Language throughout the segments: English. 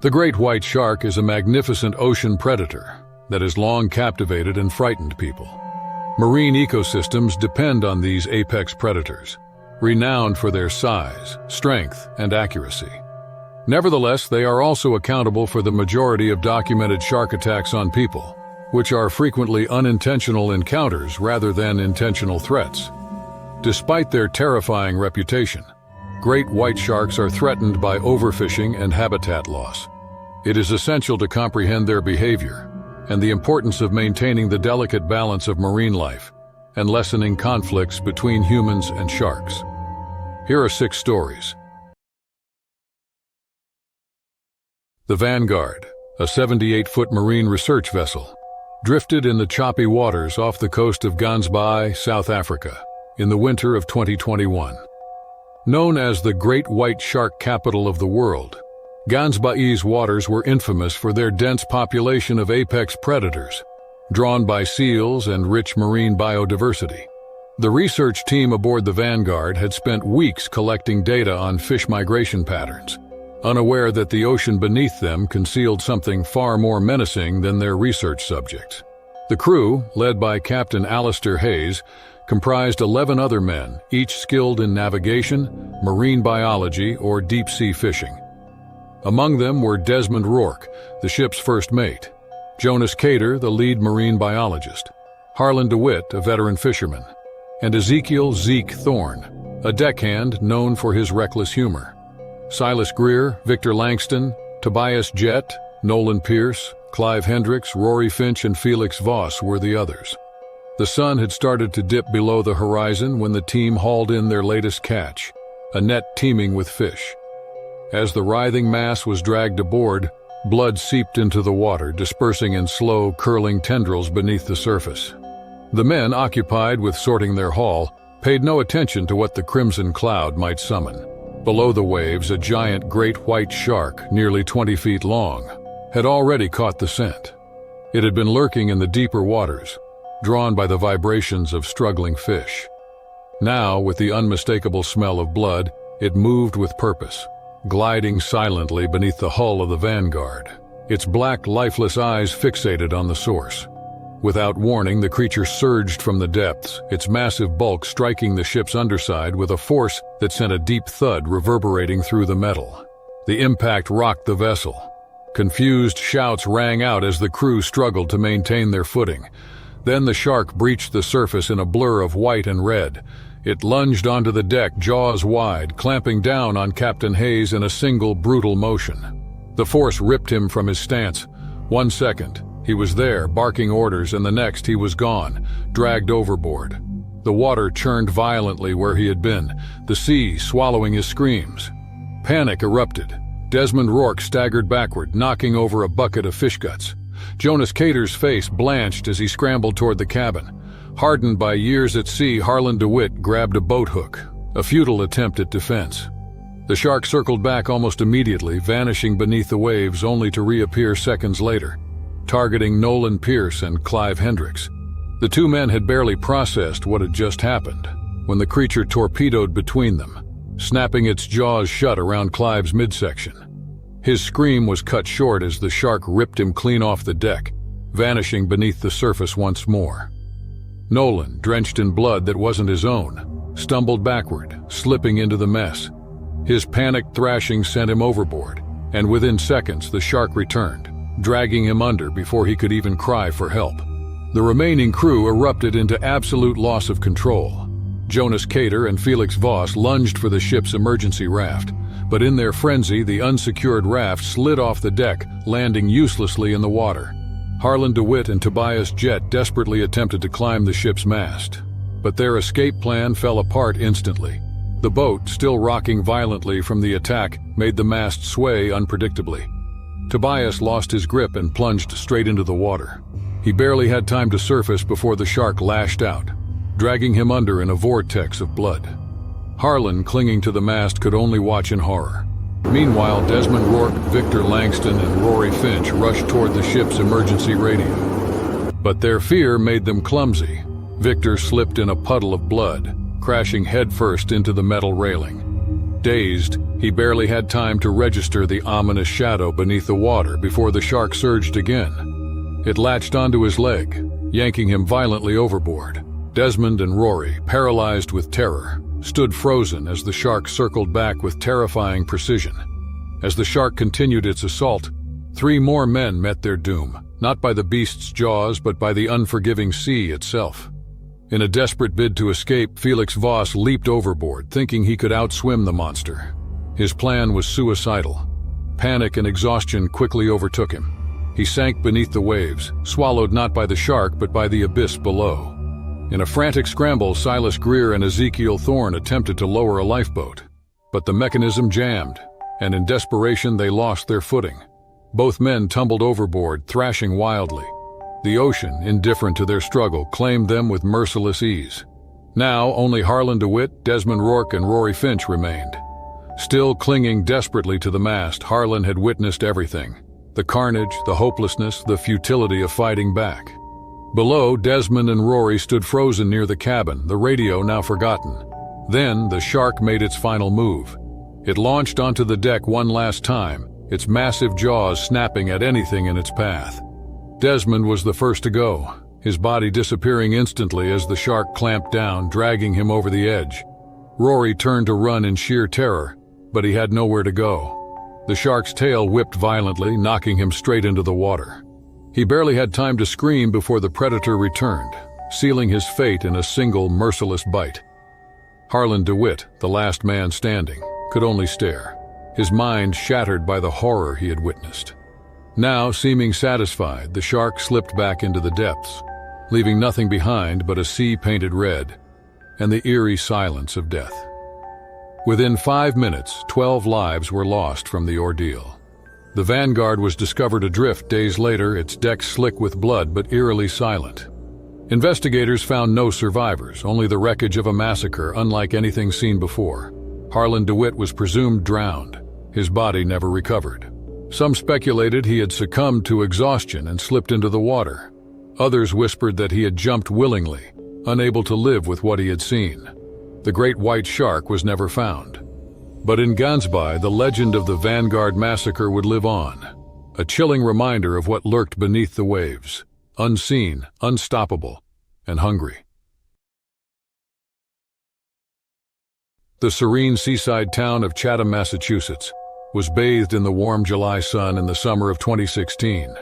The great white shark is a magnificent ocean predator that has long captivated and frightened people. Marine ecosystems depend on these apex predators, renowned for their size, strength, and accuracy. Nevertheless, they are also accountable for the majority of documented shark attacks on people, which are frequently unintentional encounters rather than intentional threats. Despite their terrifying reputation, great white sharks are threatened by overfishing and habitat loss. It is essential to comprehend their behavior and the importance of maintaining the delicate balance of marine life and lessening conflicts between humans and sharks. Here are 6 stories. The Vanguard, a 78-foot marine research vessel, drifted in the choppy waters off the coast of Gansbaai, South Africa, in the winter of 2021. Known as the Great White Shark Capital of the world, Gansbaai's waters were infamous for their dense population of apex predators, drawn by seals and rich marine biodiversity. The research team aboard the Vanguard had spent weeks collecting data on fish migration patterns, unaware that the ocean beneath them concealed something far more menacing than their research subjects. The crew, led by Captain Alistair Hayes, comprised 11 other men, each skilled in navigation, marine biology, or deep-sea fishing. Among them were Desmond Rourke, the ship's first mate; Jonas Cater, the lead marine biologist; Harlan DeWitt, a veteran fisherman; and Ezekiel "Zeke" Thorne, a deckhand known for his reckless humor. Silas Greer, Victor Langston, Tobias Jett, Nolan Pierce, Clive Hendricks, Rory Finch, and Felix Voss were the others. The sun had started to dip below the horizon when the team hauled in their latest catch, a net teeming with fish. As the writhing mass was dragged aboard, blood seeped into the water, dispersing in slow, curling tendrils beneath the surface. The men, occupied with sorting their haul, paid no attention to what the crimson cloud might summon. Below the waves, a giant great white shark, nearly 20 feet long, had already caught the scent. It had been lurking in the deeper waters, drawn by the vibrations of struggling fish. Now, with the unmistakable smell of blood, it moved with purpose, gliding silently beneath the hull of the Vanguard, its black, lifeless eyes fixated on the source. Without warning, the creature surged from the depths, its massive bulk striking the ship's underside with a force that sent a deep thud reverberating through the metal. The impact rocked the vessel. Confused shouts rang out as the crew struggled to maintain their footing. Then the shark breached the surface in a blur of white and red. It lunged onto the deck, jaws wide, clamping down on Captain Hayes in a single brutal motion. The force ripped him from his stance. 1 second, he was there, barking orders, and the next he was gone, dragged overboard. The water churned violently where he had been, the sea swallowing his screams. Panic erupted. Desmond Rourke staggered backward, knocking over a bucket of fish guts. Jonas Cater's face blanched as he scrambled toward the cabin. Hardened by years at sea, Harlan DeWitt grabbed a boat hook, a futile attempt at defense. The shark circled back almost immediately, vanishing beneath the waves only to reappear seconds later, targeting Nolan Pierce and Clive Hendricks. The 2 men had barely processed what had just happened when the creature torpedoed between them, snapping its jaws shut around Clive's midsection. His scream was cut short as the shark ripped him clean off the deck, vanishing beneath the surface once more. Nolan, drenched in blood that wasn't his own, stumbled backward, slipping into the mess. His panicked thrashing sent him overboard, and within seconds the shark returned, dragging him under before he could even cry for help. The remaining crew erupted into absolute loss of control. Jonas Cater and Felix Voss lunged for the ship's emergency raft, but in their frenzy, the unsecured raft slid off the deck, landing uselessly in the water. Harlan DeWitt and Tobias Jett desperately attempted to climb the ship's mast, but their escape plan fell apart instantly. The boat, still rocking violently from the attack, made the mast sway unpredictably. Tobias lost his grip and plunged straight into the water. He barely had time to surface before the shark lashed out, dragging him under in a vortex of blood. Harlan, clinging to the mast, could only watch in horror. Meanwhile, Desmond Rourke, Victor Langston, and Rory Finch rushed toward the ship's emergency radio. But their fear made them clumsy. Victor slipped in a puddle of blood, crashing headfirst into the metal railing. Dazed, he barely had time to register the ominous shadow beneath the water before the shark surged again. It latched onto his leg, yanking him violently overboard. Desmond and Rory, paralyzed with terror, stood frozen as the shark circled back with terrifying precision. As the shark continued its assault, 3 more men met their doom, not by the beast's jaws but by the unforgiving sea itself. In a desperate bid to escape, Felix Voss leaped overboard, thinking he could outswim the monster. His plan was suicidal. Panic and exhaustion quickly overtook him. He sank beneath the waves, swallowed not by the shark but by the abyss below. In a frantic scramble, Silas Greer and Ezekiel Thorne attempted to lower a lifeboat, but the mechanism jammed, and in desperation they lost their footing. Both men tumbled overboard, thrashing wildly. The ocean, indifferent to their struggle, claimed them with merciless ease. Now only Harlan DeWitt, Desmond Rourke, and Rory Finch remained. Still clinging desperately to the mast, Harlan had witnessed everything: the carnage, the hopelessness, the futility of fighting back. Below, Desmond and Rory stood frozen near the cabin, the radio now forgotten. Then the shark made its final move. It launched onto the deck one last time, its massive jaws snapping at anything in its path. Desmond was the first to go, his body disappearing instantly as the shark clamped down, dragging him over the edge. Rory turned to run in sheer terror, but he had nowhere to go. The shark's tail whipped violently, knocking him straight into the water. He barely had time to scream before the predator returned, sealing his fate in a single merciless bite. Harlan DeWitt, the last man standing, could only stare, his mind shattered by the horror he had witnessed. Now, seeming satisfied, the shark slipped back into the depths, leaving nothing behind but a sea painted red and the eerie silence of death. Within 5 minutes, 12 lives were lost from the ordeal. The Vanguard was discovered adrift days later, its deck slick with blood but eerily silent. Investigators found no survivors, only the wreckage of a massacre unlike anything seen before. Harlan DeWitt was presumed drowned, his body never recovered. Some speculated he had succumbed to exhaustion and slipped into the water. Others whispered that he had jumped willingly, unable to live with what he had seen. The great white shark was never found. But in Gansbai, the legend of the Vanguard massacre would live on, a chilling reminder of what lurked beneath the waves, unseen, unstoppable, and hungry. The serene seaside town of Chatham, Massachusetts, was bathed in the warm July sun in the summer of 2016.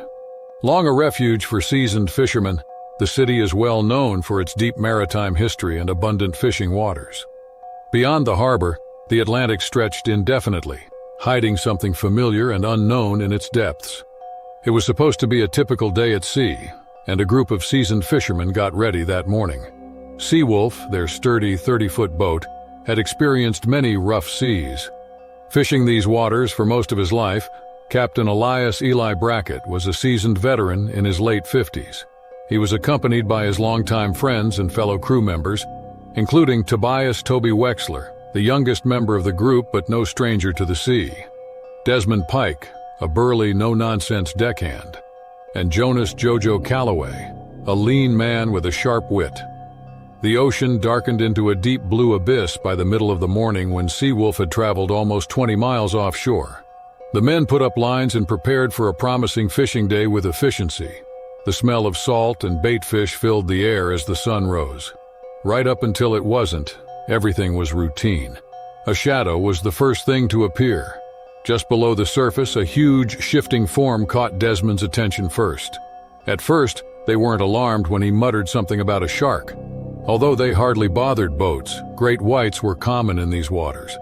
Long a refuge for seasoned fishermen, the city is well known for its deep maritime history and abundant fishing waters. Beyond the harbor, the Atlantic stretched indefinitely, hiding something familiar and unknown in its depths. It was supposed to be a typical day at sea, and a group of seasoned fishermen got ready that morning. Seawolf, their sturdy 30-foot boat, had experienced many rough seas. Fishing these waters for most of his life, Captain Elias Eli Brackett was a seasoned veteran in his late 50s. He was accompanied by his longtime friends and fellow crew members, including Tobias Toby Wexler, the youngest member of the group but no stranger to the sea, Desmond Pike, a burly, no-nonsense deckhand, and Jonas Jojo Calloway, a lean man with a sharp wit. The ocean darkened into a deep blue abyss by the middle of the morning when Seawolf had traveled almost 20 miles offshore. The men put up lines and prepared for a promising fishing day with efficiency. The smell of salt and bait fish filled the air as the sun rose. Right up until it wasn't, everything was routine. A shadow was the first thing to appear. Just below the surface, a huge, shifting form caught Desmond's attention first. At first, they weren't alarmed when he muttered something about a shark. Although they hardly bothered boats, great whites were common in these waters.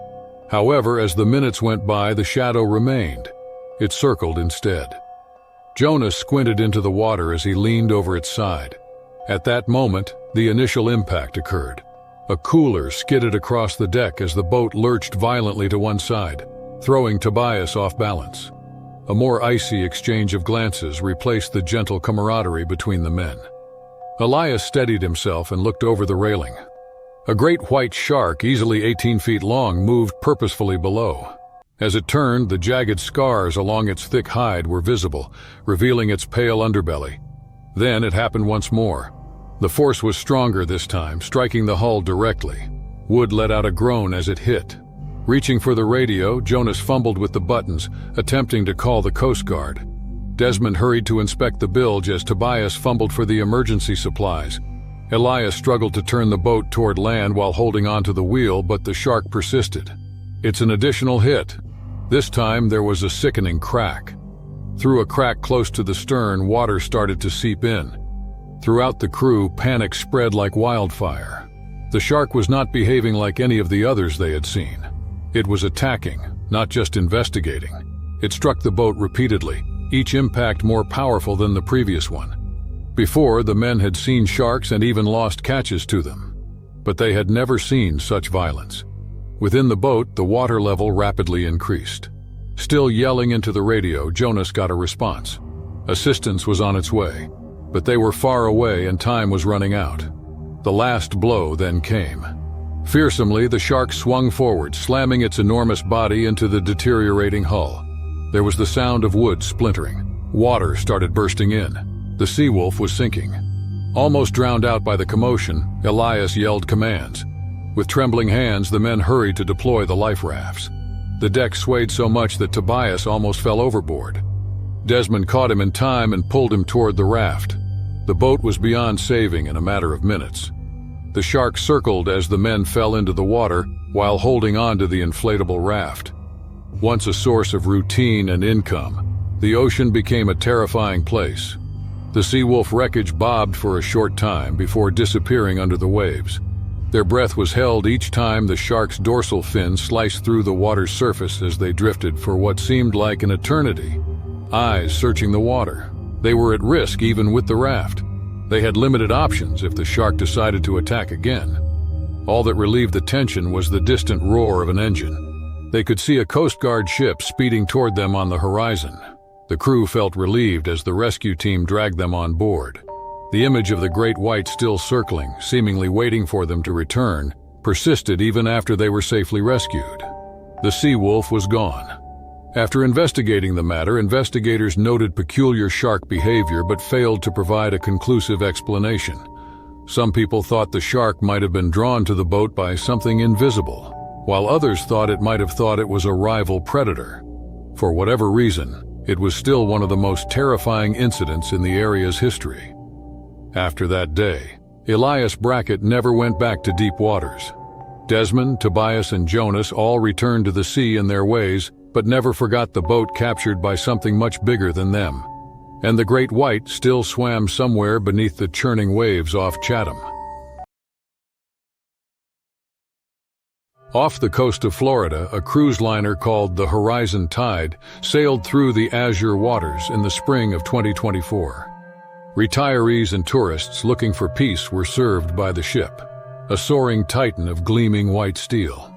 However, as the minutes went by, the shadow remained. It circled instead. Jonas squinted into the water as he leaned over its side. At that moment, the initial impact occurred. A cooler skidded across the deck as the boat lurched violently to one side, throwing Tobias off balance. A more icy exchange of glances replaced the gentle camaraderie between the men. Elias steadied himself and looked over the railing. A great white shark, easily 18 feet long, moved purposefully below. As it turned, the jagged scars along its thick hide were visible, revealing its pale underbelly. Then it happened once more. The force was stronger this time, striking the hull directly. Wood let out a groan as it hit. Reaching for the radio, Jonas fumbled with the buttons, attempting to call the Coast Guard. Desmond hurried to inspect the bilge as Tobias fumbled for the emergency supplies. Elias struggled to turn the boat toward land while holding onto the wheel, but the shark persisted. It's an additional hit. This time there was a sickening crack. Through a crack close to the stern, water started to seep in. Throughout the crew, panic spread like wildfire. The shark was not behaving like any of the others they had seen. It was attacking, not just investigating. It struck the boat repeatedly, each impact more powerful than the previous one. Before, the men had seen sharks and even lost catches to them. But they had never seen such violence. Within the boat, the water level rapidly increased. Still yelling into the radio, Jonas got a response. Assistance was on its way, but they were far away and time was running out. The last blow then came. Fearsomely, the shark swung forward, slamming its enormous body into the deteriorating hull. There was the sound of wood splintering. Water started bursting in. The sea wolf was sinking. Almost drowned out by the commotion, Elias yelled commands. With trembling hands, the men hurried to deploy the life rafts. The deck swayed so much that Tobias almost fell overboard. Desmond caught him in time and pulled him toward the raft. The boat was beyond saving in a matter of minutes. The shark circled as the men fell into the water while holding on to the inflatable raft. Once a source of routine and income, the ocean became a terrifying place. The sea wolf wreckage bobbed for a short time before disappearing under the waves. Their breath was held each time the shark's dorsal fin sliced through the water's surface as they drifted for what seemed like an eternity. Eyes searching the water. They were at risk even with the raft. They had limited options if the shark decided to attack again. All that relieved the tension was the distant roar of an engine. They could see a Coast Guard ship speeding toward them on the horizon. The crew felt relieved as the rescue team dragged them on board. The image of the great white still circling, seemingly waiting for them to return, persisted even after they were safely rescued. The sea wolf was gone. After investigating the matter, investigators noted peculiar shark behavior but failed to provide a conclusive explanation. Some people thought the shark might have been drawn to the boat by something invisible, while others thought it might have thought it was a rival predator. For whatever reason, it was still one of the most terrifying incidents in the area's history. After that day, Elias Brackett never went back to deep waters. Desmond, Tobias, and Jonas all returned to the sea in their ways, but never forgot the boat captured by something much bigger than them. And the great white still swam somewhere beneath the churning waves off Chatham. Off the coast of Florida, a cruise liner called the Horizon Tide sailed through the azure waters in the spring of 2024. Retirees and tourists looking for peace were served by the ship, a soaring titan of gleaming white steel.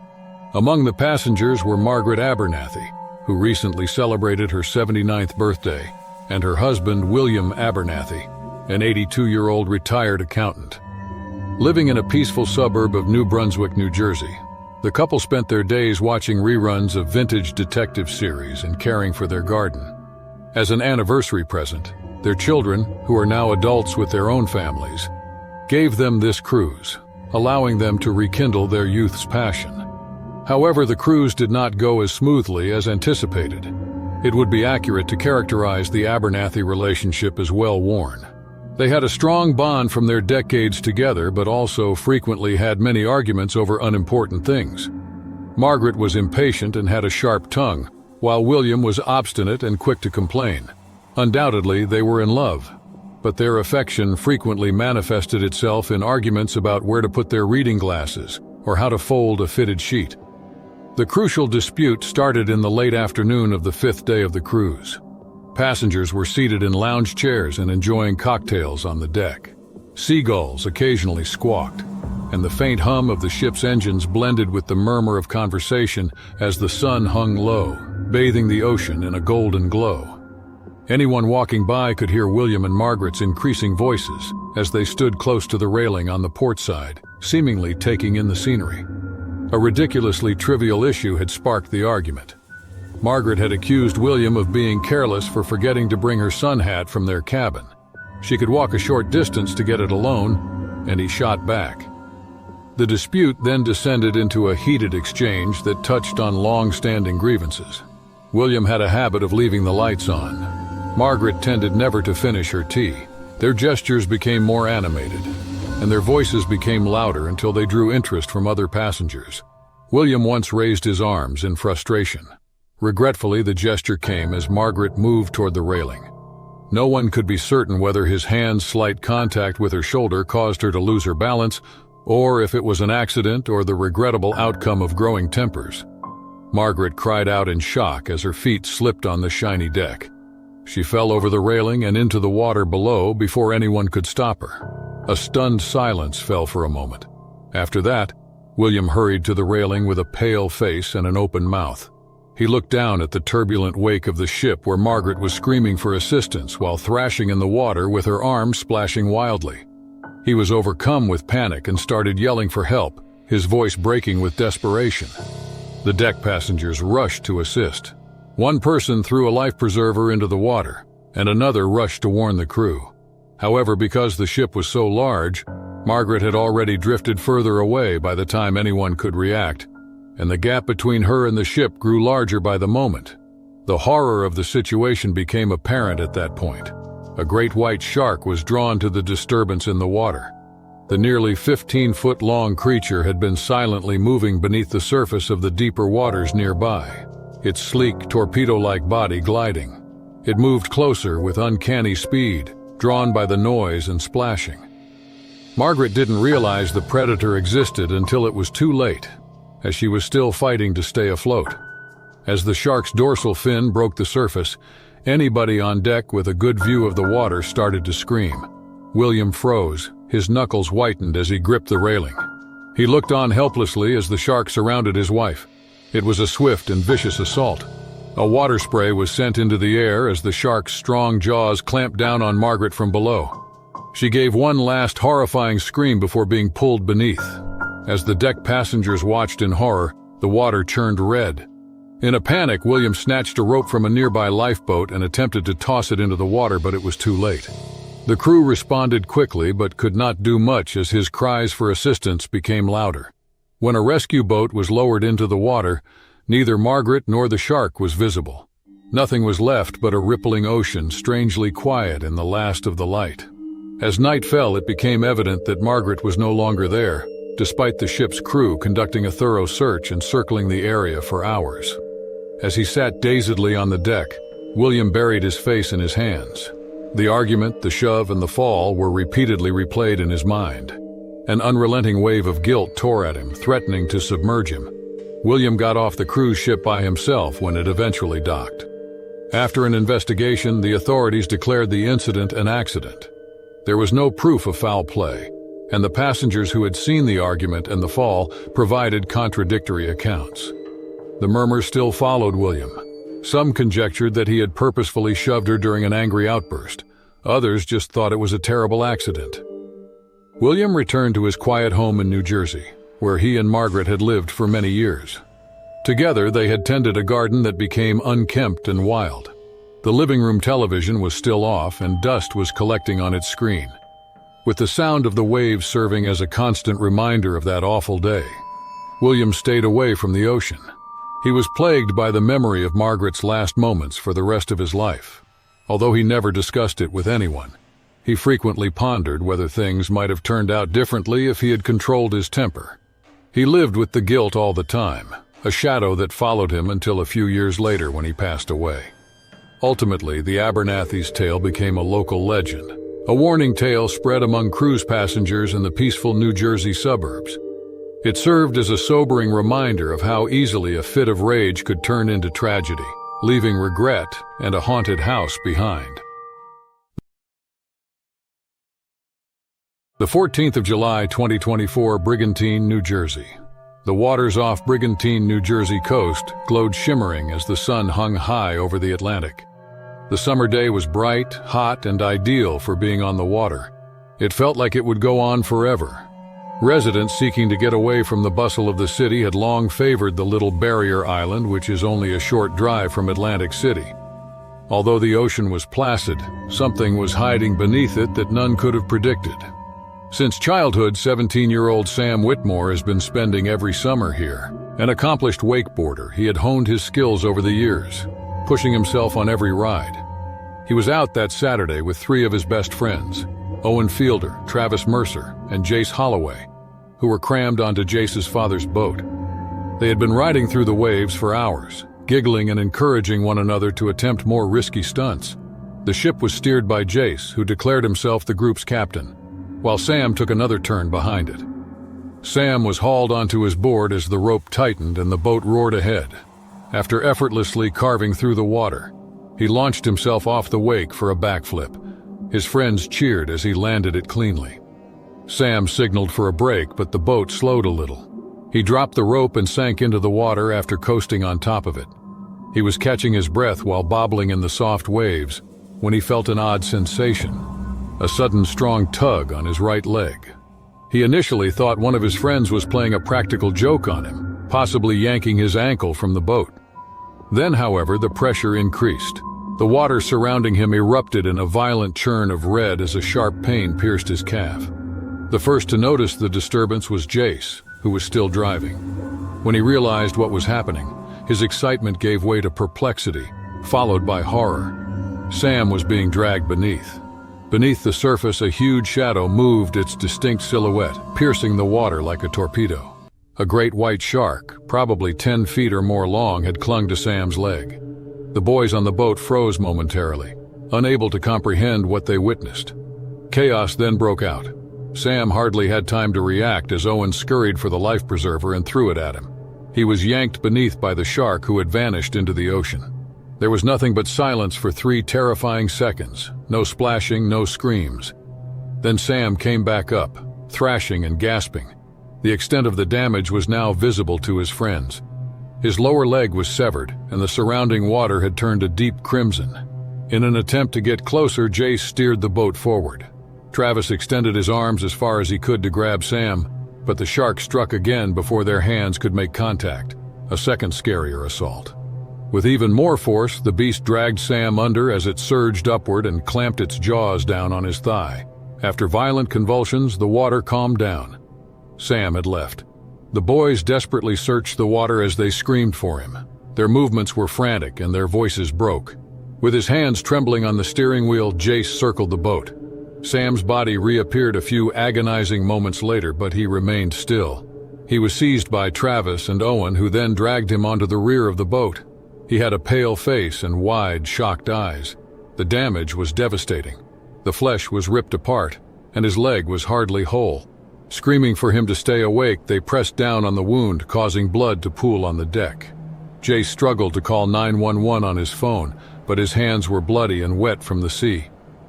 Among the passengers were Margaret Abernathy, who recently celebrated her 79th birthday, and her husband William Abernathy, an 82-year-old retired accountant. Living in a peaceful suburb of New Brunswick, New Jersey, the couple spent their days watching reruns of vintage detective series and caring for their garden. As an anniversary present, their children, who are now adults with their own families, gave them this cruise, allowing them to rekindle their youth's passion. However, the cruise did not go as smoothly as anticipated. It would be accurate to characterize the Abernathy relationship as well-worn. They had a strong bond from their decades together, but also frequently had many arguments over unimportant things. Margaret was impatient and had a sharp tongue, while William was obstinate and quick to complain. Undoubtedly, they were in love, but their affection frequently manifested itself in arguments about where to put their reading glasses or how to fold a fitted sheet. The crucial dispute started in the late afternoon of the 5th day of the cruise. Passengers were seated in lounge chairs and enjoying cocktails on the deck. Seagulls occasionally squawked, and the faint hum of the ship's engines blended with the murmur of conversation as the sun hung low, bathing the ocean in a golden glow. Anyone walking by could hear William and Margaret's increasing voices as they stood close to the railing on the port side, seemingly taking in the scenery. A ridiculously trivial issue had sparked the argument. Margaret had accused William of being careless for forgetting to bring her sun hat from their cabin. She could walk a short distance to get it alone, and he shot back. The dispute then descended into a heated exchange that touched on long-standing grievances. William had a habit of leaving the lights on. Margaret tended never to finish her tea. Their gestures became more animated, and their voices became louder until they drew interest from other passengers. William once raised his arms in frustration. Regretfully, the gesture came as Margaret moved toward the railing. No one could be certain whether his hand's slight contact with her shoulder caused her to lose her balance, or if it was an accident or the regrettable outcome of growing tempers. Margaret cried out in shock as her feet slipped on the shiny deck. She fell over the railing and into the water below before anyone could stop her. A stunned silence fell for a moment. After that, William hurried to the railing with a pale face and an open mouth. He looked down at the turbulent wake of the ship where Margaret was screaming for assistance while thrashing in the water with her arms splashing wildly. He was overcome with panic and started yelling for help, his voice breaking with desperation. The deck passengers rushed to assist. One person threw a life preserver into the water, and another rushed to warn the crew. However, because the ship was so large, Margaret had already drifted further away by the time anyone could react, and the gap between her and the ship grew larger by the moment. The horror of the situation became apparent at that point. A great white shark was drawn to the disturbance in the water. The nearly 15-foot-long creature had been silently moving beneath the surface of the deeper waters nearby, its sleek, torpedo-like body gliding. It moved closer with uncanny speed, drawn by the noise and splashing. Margaret didn't realize the predator existed until it was too late, as she was still fighting to stay afloat. As the shark's dorsal fin broke the surface, anybody on deck with a good view of the water started to scream. William froze, his knuckles whitened as he gripped the railing. He looked on helplessly as the shark surrounded his wife. It was a swift and vicious assault. A water spray was sent into the air as the shark's strong jaws clamped down on Margaret from below. She gave one last horrifying scream before being pulled beneath. As the deck passengers watched in horror, the water churned red. In a panic, William snatched a rope from a nearby lifeboat and attempted to toss it into the water, but it was too late. The crew responded quickly but could not do much as his cries for assistance became louder. When a rescue boat was lowered into the water, neither Margaret nor the shark was visible. Nothing was left but a rippling ocean, strangely quiet in the last of the light. As night fell, it became evident that Margaret was no longer there, despite the ship's crew conducting a thorough search and circling the area for hours. As he sat dazedly on the deck, William buried his face in his hands. The argument, the shove, and the fall were repeatedly replayed in his mind. An unrelenting wave of guilt tore at him, threatening to submerge him. William got off the cruise ship by himself when it eventually docked. After an investigation, the authorities declared the incident an accident. There was no proof of foul play, and the passengers who had seen the argument and the fall provided contradictory accounts. The murmurs still followed William. Some conjectured that he had purposefully shoved her during an angry outburst. Others just thought it was a terrible accident. William returned to his quiet home in New Jersey, where he and Margaret had lived for many years. Together, they had tended a garden that became unkempt and wild. The living room television was still off and dust was collecting on its screen, with the sound of the waves serving as a constant reminder of that awful day. William stayed away from the ocean. He was plagued by the memory of Margaret's last moments for the rest of his life. Although he never discussed it with anyone, he frequently pondered whether things might have turned out differently if he had controlled his temper. He lived with the guilt all the time, a shadow that followed him until a few years later when he passed away. Ultimately, the Abernathy's tale became a local legend, a warning tale spread among cruise passengers in the peaceful New Jersey suburbs. It served as a sobering reminder of how easily a fit of rage could turn into tragedy, leaving regret and a haunted house behind. The 14th of July, 2024, Brigantine, New Jersey. The waters off Brigantine, New Jersey coast glowed shimmering as the sun hung high over the Atlantic. The summer day was bright, hot, and ideal for being on the water. It felt like it would go on forever. Residents seeking to get away from the bustle of the city had long favored the little barrier island, which is only a short drive from Atlantic City. Although the ocean was placid, something was hiding beneath it that none could have predicted. Since childhood, 17-year-old Sam Whitmore has been spending every summer here. An accomplished wakeboarder, he had honed his skills over the years, pushing himself on every ride. He was out that Saturday with 3 of his best friends, Owen Fielder, Travis Mercer, and Jace Holloway, who were crammed onto Jace's father's boat. They had been riding through the waves for hours, giggling and encouraging one another to attempt more risky stunts. The ship was steered by Jace, who declared himself the group's captain, while Sam took another turn behind it. Sam was hauled onto his board as the rope tightened and the boat roared ahead. After effortlessly carving through the water, he launched himself off the wake for a backflip. His friends cheered as he landed it cleanly. Sam signaled for a break, but the boat slowed a little. He dropped the rope and sank into the water after coasting on top of it. He was catching his breath while bobbling in the soft waves when he felt an odd sensation, a sudden strong tug on his right leg. He initially thought one of his friends was playing a practical joke on him, possibly yanking his ankle from the boat. Then, however, the pressure increased. The water surrounding him erupted in a violent churn of red as a sharp pain pierced his calf. The first to notice the disturbance was Jace, who was still driving. When he realized what was happening, his excitement gave way to perplexity, followed by horror. Sam was being dragged beneath. Beneath the surface, a huge shadow moved its distinct silhouette, piercing the water like a torpedo. A great white shark, probably 10 feet or more long, had clung to Sam's leg. The boys on the boat froze momentarily, unable to comprehend what they witnessed. Chaos then broke out. Sam hardly had time to react as Owen scurried for the life preserver and threw it at him. He was yanked beneath by the shark, who had vanished into the ocean. There was nothing but silence for 3 terrifying seconds. No splashing, no screams. Then Sam came back up, thrashing and gasping. The extent of the damage was now visible to his friends. His lower leg was severed, and the surrounding water had turned a deep crimson. In an attempt to get closer, Jace steered the boat forward. Travis extended his arms as far as he could to grab Sam, but the shark struck again before their hands could make contact. A second scarier assault. With even more force, the beast dragged Sam under as it surged upward and clamped its jaws down on his thigh. After violent convulsions, the water calmed down. Sam had left. The boys desperately searched the water as they screamed for him. Their movements were frantic and their voices broke. With his hands trembling on the steering wheel, Jace circled the boat. Sam's body reappeared a few agonizing moments later, but he remained still. He was seized by Travis and Owen, who then dragged him onto the rear of the boat. He had a pale face and wide, shocked eyes. The damage was devastating. The flesh was ripped apart, and his leg was hardly whole. Screaming for him to stay awake, they pressed down on the wound, causing blood to pool on the deck. Jace struggled to call 911 on his phone, but his hands were bloody and wet from the sea.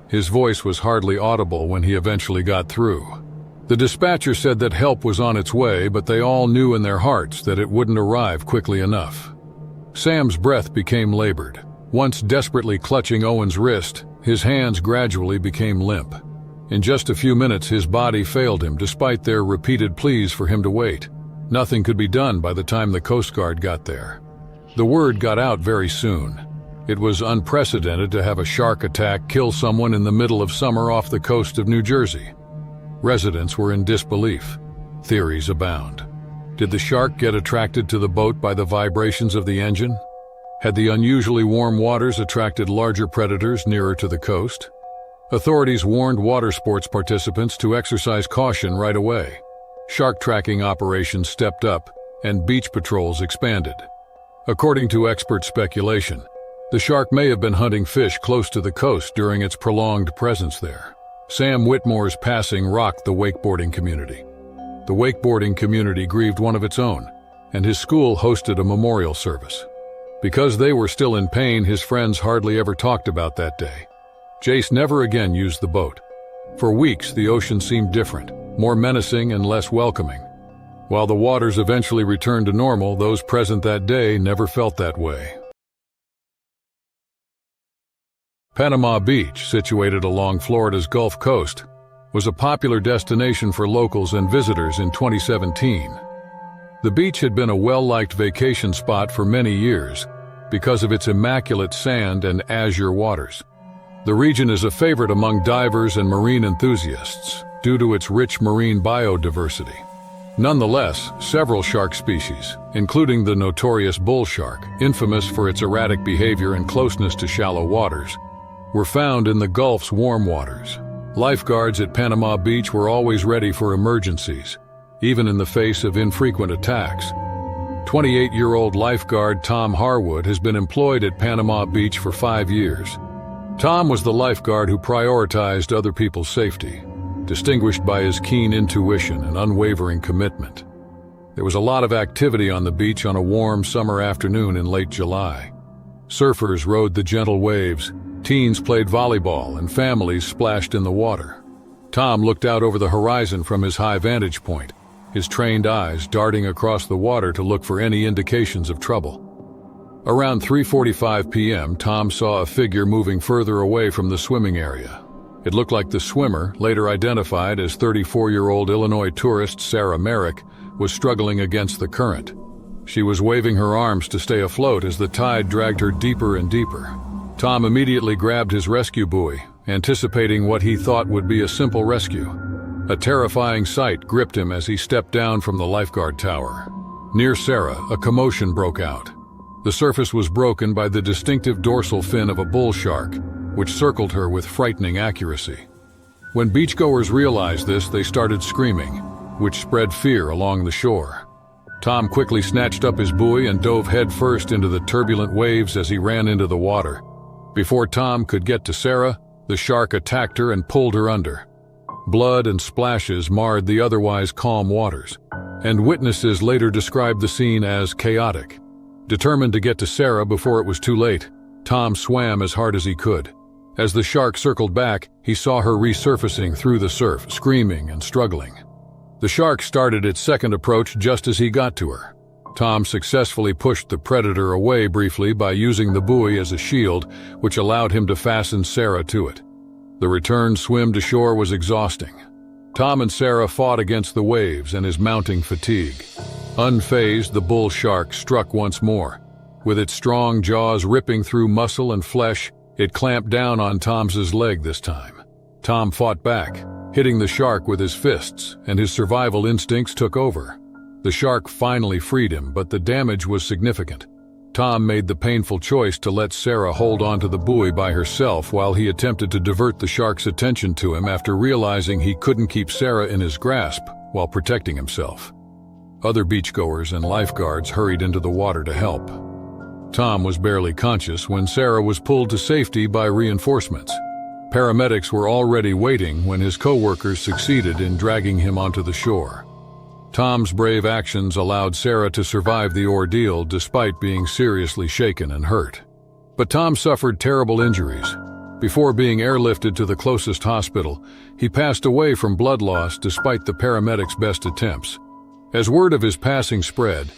His voice was hardly audible when he eventually got through. The dispatcher said that help was on its way, but they all knew in their hearts that it wouldn't arrive quickly enough. Sam's breath became labored. Once desperately clutching Owen's wrist, his hands gradually became limp. In just a few minutes, his body failed him despite their repeated pleas for him to wait. Nothing could be done by the time the Coast Guard got there. The word got out very soon. It was unprecedented to have a shark attack kill someone in the middle of summer off the coast of New Jersey. Residents were in disbelief. Theories abound. Did the shark get attracted to the boat by the vibrations of the engine? Had the unusually warm waters attracted larger predators nearer to the coast? Authorities warned water sports participants to exercise caution right away. Shark tracking operations stepped up, and beach patrols expanded. According to expert speculation, the shark may have been hunting fish close to the coast during its prolonged presence there. Sam Whitmore's passing rocked the wakeboarding community. The wakeboarding community grieved one of its own, and his school hosted a memorial service. Because they were still in pain, his friends hardly ever talked about that day. Jace never again used the boat. For weeks, the ocean seemed different, more menacing and less welcoming. While the waters eventually returned to normal, those present that day never felt that way. Panama Beach, situated along Florida's Gulf Coast, was a popular destination for locals and visitors in 2017. The beach had been a well-liked vacation spot for many years because of its immaculate sand and azure waters. The region is a favorite among divers and marine enthusiasts, due to its rich marine biodiversity. Nonetheless, several shark species, including the notorious bull shark, infamous for its erratic behavior and closeness to shallow waters, were found in the Gulf's warm waters. Lifeguards at Panama Beach were always ready for emergencies, even in the face of infrequent attacks. 28-year-old lifeguard Tom Harwood has been employed at Panama Beach for 5 years. Tom was the lifeguard who prioritized other people's safety, distinguished by his keen intuition and unwavering commitment. There was a lot of activity on the beach on a warm summer afternoon in late July. Surfers rode the gentle waves, teens played volleyball, and families splashed in the water. Tom looked out over the horizon from his high vantage point, his trained eyes darting across the water to look for any indications of trouble. Around 3:45 p.m., Tom saw a figure moving further away from the swimming area. It looked like the swimmer, later identified as 34-year-old Illinois tourist Sarah Merrick, was struggling against the current. She was waving her arms to stay afloat as the tide dragged her deeper and deeper. Tom immediately grabbed his rescue buoy, anticipating what he thought would be a simple rescue. A terrifying sight gripped him as he stepped down from the lifeguard tower. Near Sarah, a commotion broke out. The surface was broken by the distinctive dorsal fin of a bull shark, which circled her with frightening accuracy. When beachgoers realized this, they started screaming, which spread fear along the shore. Tom quickly snatched up his buoy and dove headfirst into the turbulent waves as he ran into the water. Before Tom could get to Sarah, the shark attacked her and pulled her under. Blood and splashes marred the otherwise calm waters, and witnesses later described the scene as chaotic. Determined to get to Sarah before it was too late, Tom swam as hard as he could. As the shark circled back, he saw her resurfacing through the surf, screaming and struggling. The shark started its second approach just as he got to her. Tom successfully pushed the predator away briefly by using the buoy as a shield, which allowed him to fasten Sarah to it. The return swim to shore was exhausting. Tom and Sarah fought against the waves and his mounting fatigue. Unfazed, the bull shark struck once more. With its strong jaws ripping through muscle and flesh, it clamped down on Tom's leg this time. Tom fought back, hitting the shark with his fists, and his survival instincts took over. The shark finally freed him, but the damage was significant. Tom made the painful choice to let Sarah hold onto the buoy by herself while he attempted to divert the shark's attention to him after realizing he couldn't keep Sarah in his grasp while protecting himself. Other beachgoers and lifeguards hurried into the water to help. Tom was barely conscious when Sarah was pulled to safety by reinforcements. Paramedics were already waiting when his co-workers succeeded in dragging him onto the shore. Tom's brave actions allowed Sarah to survive the ordeal despite being seriously shaken and hurt. But Tom suffered terrible injuries. Before being airlifted to the closest hospital, he passed away from blood loss despite the paramedics' best attempts. As word of his passing spread,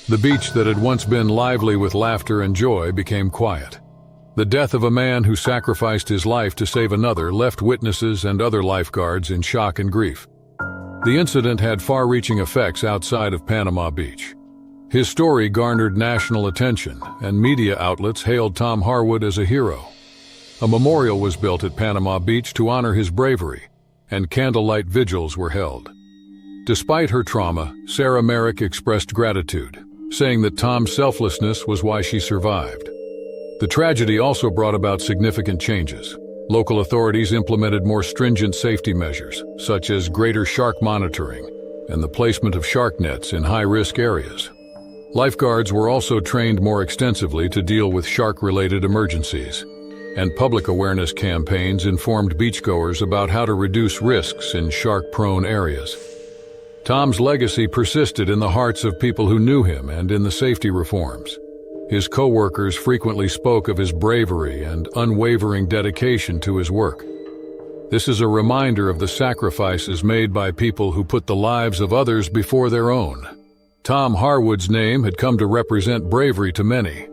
the beach that had once been lively with laughter and joy became quiet. The death of a man who sacrificed his life to save another left witnesses and other lifeguards in shock and grief. The incident had far-reaching effects outside of Panama Beach. His story garnered national attention, and media outlets hailed Tom Harwood as a hero. A memorial was built at Panama Beach to honor his bravery, and candlelight vigils were held. Despite her trauma, Sarah Merrick expressed gratitude, saying that Tom's selflessness was why she survived. The tragedy also brought about significant changes. Local authorities implemented more stringent safety measures, such as greater shark monitoring and the placement of shark nets in high-risk areas. Lifeguards were also trained more extensively to deal with shark-related emergencies, and public awareness campaigns informed beachgoers about how to reduce risks in shark-prone areas. Tom's legacy persisted in the hearts of people who knew him and in the safety reforms. His co-workers frequently spoke of his bravery and unwavering dedication to his work. This is a reminder of the sacrifices made by people who put the lives of others before their own. Tom Harwood's name had come to represent bravery to many.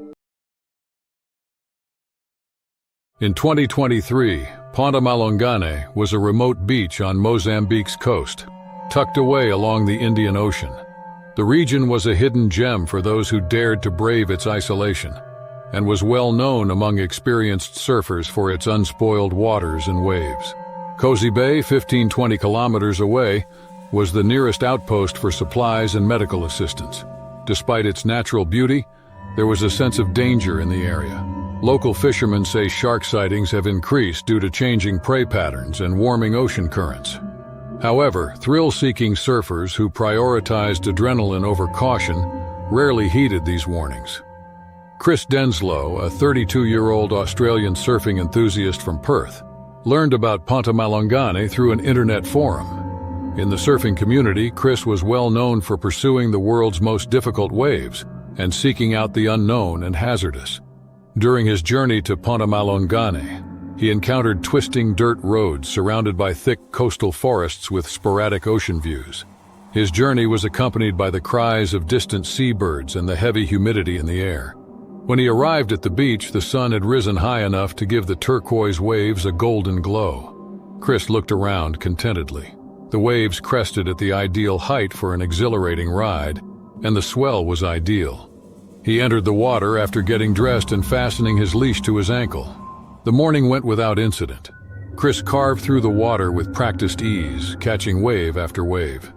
In 2023, Ponta Malongane was a remote beach on Mozambique's coast, tucked away along the Indian Ocean. The region was a hidden gem for those who dared to brave its isolation, and was well known among experienced surfers for its unspoiled waters and waves. Cozy Bay, 15-20 kilometers away, was the nearest outpost for supplies and medical assistance. Despite its natural beauty, there was a sense of danger in the area. Local fishermen say shark sightings have increased due to changing prey patterns and warming ocean currents. However, thrill-seeking surfers who prioritized adrenaline over caution rarely heeded these warnings. Chris Denslow, a 32-year-old Australian surfing enthusiast from Perth, learned about Ponta Malongane through an internet forum. In the surfing community, Chris was well known for pursuing the world's most difficult waves and seeking out the unknown and hazardous. During his journey to Ponta Malongane, he encountered twisting dirt roads surrounded by thick coastal forests with sporadic ocean views. His journey was accompanied by the cries of distant seabirds and the heavy humidity in the air. When he arrived at the beach, the sun had risen high enough to give the turquoise waves a golden glow. Chris looked around contentedly. The waves crested at the ideal height for an exhilarating ride, and the swell was ideal. He entered the water after getting dressed and fastening his leash to his ankle. The morning went without incident. Chris carved through the water with practiced ease, catching wave after wave.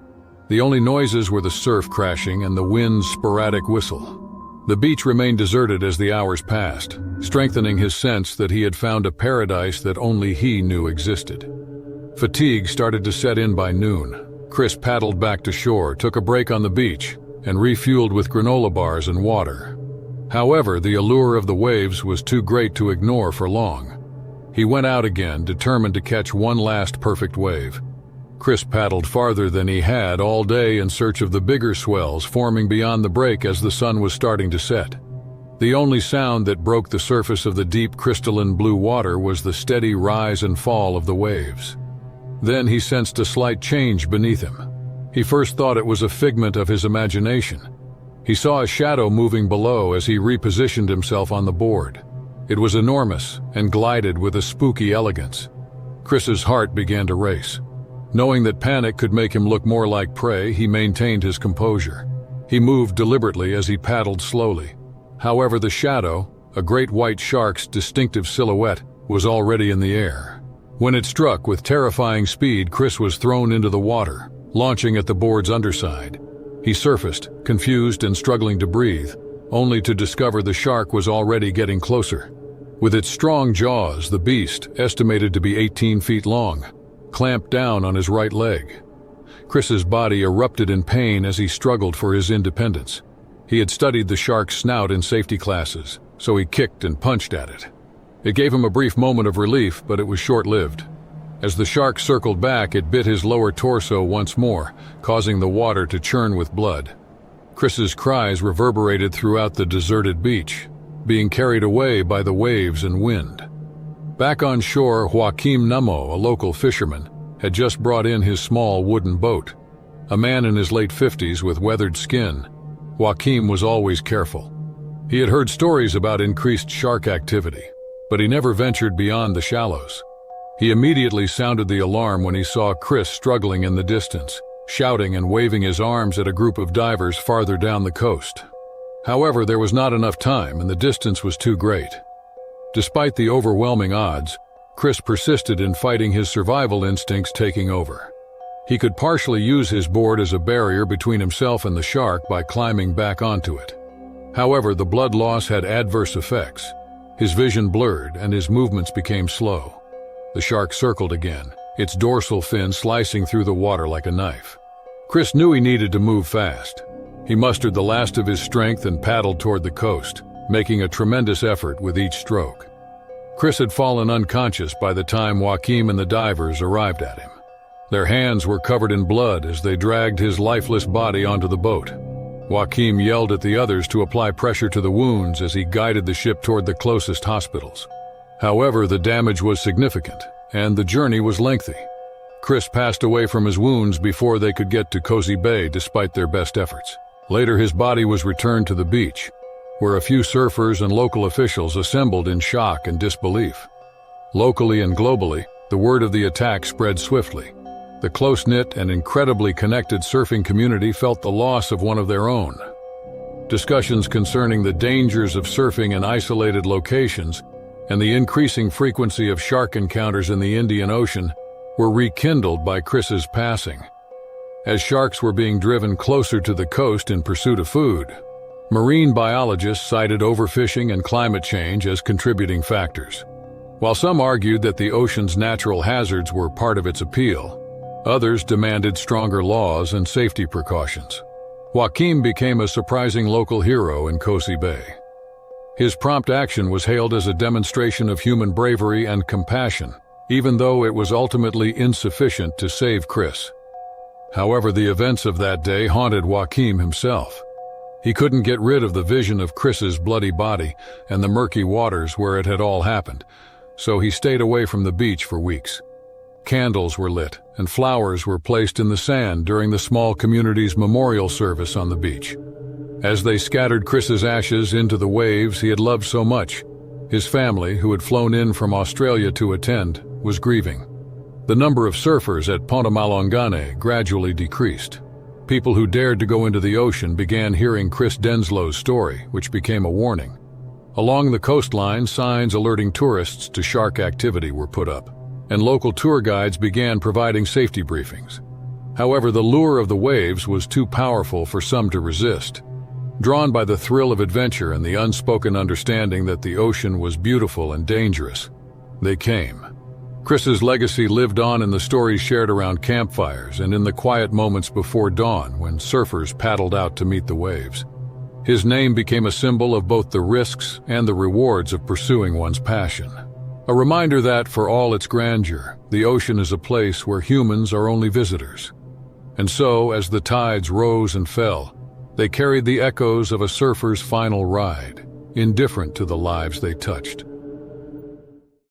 The only noises were the surf crashing and the wind's sporadic whistle. The beach remained deserted as the hours passed, strengthening his sense that he had found a paradise that only he knew existed. Fatigue started to set in by noon. Chris paddled back to shore, took a break on the beach, and refueled with granola bars and water. However, the allure of the waves was too great to ignore for long. He went out again, determined to catch one last perfect wave. Chris paddled farther than he had all day in search of the bigger swells forming beyond the break as the sun was starting to set. The only sound that broke the surface of the deep crystalline blue water was the steady rise and fall of the waves. Then he sensed a slight change beneath him. He first thought it was a figment of his imagination. He saw a shadow moving below as he repositioned himself on the board. It was enormous and glided with a spooky elegance. Chris's heart began to race. Knowing that panic could make him look more like prey, he maintained his composure. He moved deliberately as he paddled slowly. However, the shadow, a great white shark's distinctive silhouette, was already in the air. When it struck with terrifying speed, Chris was thrown into the water, launching at the board's underside. He surfaced, confused and struggling to breathe, only to discover the shark was already getting closer. With its strong jaws, the beast, estimated to be 18 feet long, clamped down on his right leg. Chris's body erupted in pain as he struggled for his independence. He had studied the shark's snout in safety classes, so he kicked and punched at it. It gave him a brief moment of relief, but it was short-lived. As the shark circled back, it bit his lower torso once more, causing the water to churn with blood. Chris's cries reverberated throughout the deserted beach, being carried away by the waves and wind. Back on shore, Joaquim Nummo, a local fisherman, had just brought in his small wooden boat. A man in his late 50s with weathered skin, Joaquim was always careful. He had heard stories about increased shark activity, but he never ventured beyond the shallows. He immediately sounded the alarm when he saw Chris struggling in the distance, shouting and waving his arms at a group of divers farther down the coast. However, there was not enough time and the distance was too great. Despite the overwhelming odds, Chris persisted in fighting his survival instincts taking over. He could partially use his board as a barrier between himself and the shark by climbing back onto it. However, the blood loss had adverse effects. His vision blurred and his movements became slow. The shark circled again, its dorsal fin slicing through the water like a knife. Chris knew he needed to move fast. He mustered the last of his strength and paddled toward the coast, making a tremendous effort with each stroke. Chris had fallen unconscious by the time Joaquim and the divers arrived at him. Their hands were covered in blood as they dragged his lifeless body onto the boat. Joaquim yelled at the others to apply pressure to the wounds as he guided the ship toward the closest hospitals. However, the damage was significant, and the journey was lengthy. Chris passed away from his wounds before they could get to Cozy Bay despite their best efforts. Later, his body was returned to the beach, where a few surfers and local officials assembled in shock and disbelief. Locally and globally, the word of the attack spread swiftly. The close-knit and incredibly connected surfing community felt the loss of one of their own. Discussions concerning the dangers of surfing in isolated locations and the increasing frequency of shark encounters in the Indian Ocean were rekindled by Chris's passing. As sharks were being driven closer to the coast in pursuit of food, marine biologists cited overfishing and climate change as contributing factors. While some argued that the ocean's natural hazards were part of its appeal, others demanded stronger laws and safety precautions. Joaquim became a surprising local hero in Kosi Bay. His prompt action was hailed as a demonstration of human bravery and compassion, even though it was ultimately insufficient to save Chris. However, the events of that day haunted Joaquim himself. He couldn't get rid of the vision of Chris's bloody body and the murky waters where it had all happened, so he stayed away from the beach for weeks. Candles were lit, and flowers were placed in the sand during the small community's memorial service on the beach. As they scattered Chris's ashes into the waves he had loved so much, his family, who had flown in from Australia to attend, was grieving. The number of surfers at Ponta Malongane gradually decreased. People who dared to go into the ocean began hearing Chris Denslow's story, which became a warning. Along the coastline, signs alerting tourists to shark activity were put up, and local tour guides began providing safety briefings. However, the lure of the waves was too powerful for some to resist. Drawn by the thrill of adventure and the unspoken understanding that the ocean was beautiful and dangerous, they came. Chris's legacy lived on in the stories shared around campfires and in the quiet moments before dawn when surfers paddled out to meet the waves. His name became a symbol of both the risks and the rewards of pursuing one's passion. A reminder that, for all its grandeur, the ocean is a place where humans are only visitors. And so, as the tides rose and fell, they carried the echoes of a surfer's final ride, indifferent to the lives they touched.